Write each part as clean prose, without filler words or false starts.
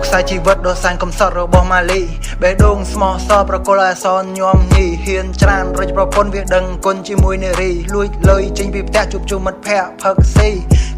ខ្សែជីវិតដ៏សែនកំសត់របស់ម៉ាលីបេះដូងស្មោះសរប្រគល់ឲ្យអសនញោមញីហ៊ានច្រានរិចប្រពន្ធវាដឹងគុណជាមួយនារីលួចលុយចេញពីផ្ទះជួបជុំមិត្តភ័ក្តិផឹកស៊ី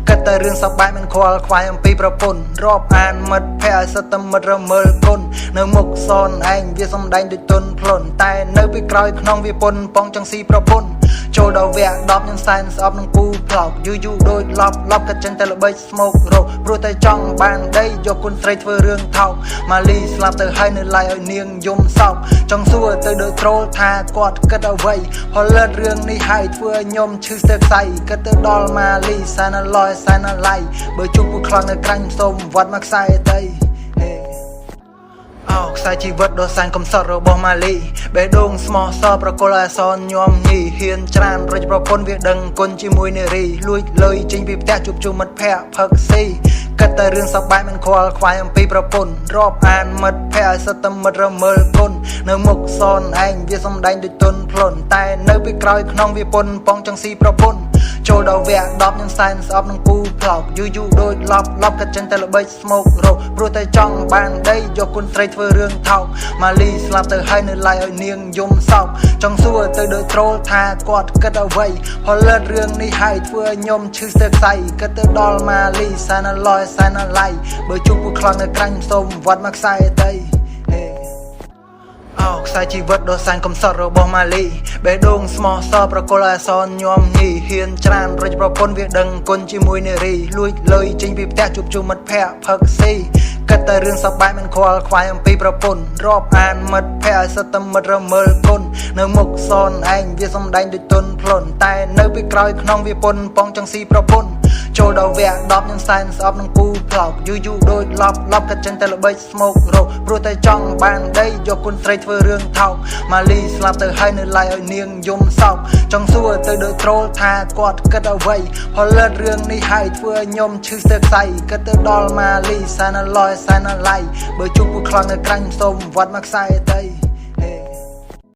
គិតតែរឿងសប្បាយមិនខ្វល់ខ្វាយអំពីប្រពន្ធរាប់អានមិត្តភ័ក្តិឲ្យសិតតែមិត្តរមើលគុណនៅមុខសនឯងវាសំដែងដូចទុនភ្លុនតែនៅពីក្រោយខ្នងវាពុនប៉ងចង្ស៊ីប្រពន្ធចូលដល់វគ្គ10ញ៉ាំសែនស្អប់នឹងពូផ្លោកយូរដូចឡប់កាត់ចិនតែល្បិចស្មោករោព្រោះតែចង់បានដីយកគុណស្រីធ្វើរឿងថោកម៉ាលីស្លាប់ទៅហើយនៅឡាយឲ្យនាងយំសោកចង់សួរទៅដូចត្រូលថាគាត់គិតអ្វីផលិតរឿងនេះហើយធ្វើឲ្យខ្ញុំឈឺស្ទើរខ្សៃគិតទៅដល់ម៉ាលីសែនឡយសែនឡៃបើជួបពូខ្លាំងនៅក្រាញ់សូមវត្តមកខ្សែដីខ្សែជីវិតដ៏សែនកំសត់របស់ម៉ាលីបេះដូងស្មោះសរប្រគល់ឲ្យអសនញោមញីហ៊ានច្រានរិចប្រពន្ធវាដឹងគុណជាមួយនារីលួចលុយចេញពីផ្ទះជួបជុំមិត្តភ័ក្តិផឹកស៊ីគិតតែរឿងសប្បាយមិនខ្វល់ខ្វាយអំពីប្រពន្ធរាប់អានមិត្តភ័ក្តិឲ្យសិតតែមិត្តរមើលគុណនៅមុខសនឯងវាសំដែងដូចទុនភ្លុនតែនៅពីក្រោយខ្នងវាពុនប៉ងចង្ស៊ីប្រពន្ធចូលដល់វគ្គ10ញ៉ាំសែនស្អប់នឹងពូផ្លោកយូរដូចឡប់កាត់ចិនតែល្បិចស្មោករោព្រោះតែចង់បានដីយកគុណស្រីធ្វើរឿងថោកម៉ាលីស្លាប់ទៅហើយនៅឡាយឲ្យនាងយំសោកចង់សួរទៅដូចត្រូលថាគាត់គិតអ្វីផលិតរឿងនេះហើយធ្វើឲ្យខ្ញុំឈឺស្ទើរខ្សៃគិតទៅដល់ម៉ាលីសែនឡយសែនឡៃបើជួបពូខ្លាំងនៅក្រាញ់សូមវត្តមកខ្សែដីខ្សែជីវិតដ៏សែនកំសត់របស់ម៉ាលីបេះដូងស្មោះសរប្រគល់ឲ្យអសនញោមញីហ៊ានច្រានរិចប្រពន្ធវាដឹងគុណជាមួយនារីលួចលុយចេញពីផ្ទះជួបជុំមិត្តភ័ក្តិផឹកស៊ីគិតតែរឿងសប្បាយមិនខ្វល់ខ្វាយអំពីប្រពន្ធរាប់អានមិត្តភ័ក្តិឲ្យសិតតែមិត្តរមើលគុណនៅមុខសនឯងវាសំដែងដូចទុនភ្លុនតែនៅពីក្រោយខ្នងវាពុនប៉ងចង្ស៊ីប្រពន្ធចូលដល់វគ្គ10ញ៉ាំសែនស្អប់នឹងពូផ្លោកយូរដូចឡប់កាត់ចិនតែល្បិចស្មោករោព្រោះតែចង់បានដីយកគុណស្រីធ្វើរឿងថោកម៉ាលីស្លាប់ទៅហើយនៅឡាយឲ្យនាងយំសោកចង់សួរទៅដូចត្រូលថាគាត់គិតអ្វីផលិតរឿងនេះហើយធ្វើឲ្យខ្ញុំឈឺស្ទើរខ្សៃគិតទៅដល់ម៉ាលីសែនឡយសែនឡៃបើជួបពូខ្លាំងនៅក្រាញ់សូមវត្តមកខ្សែដី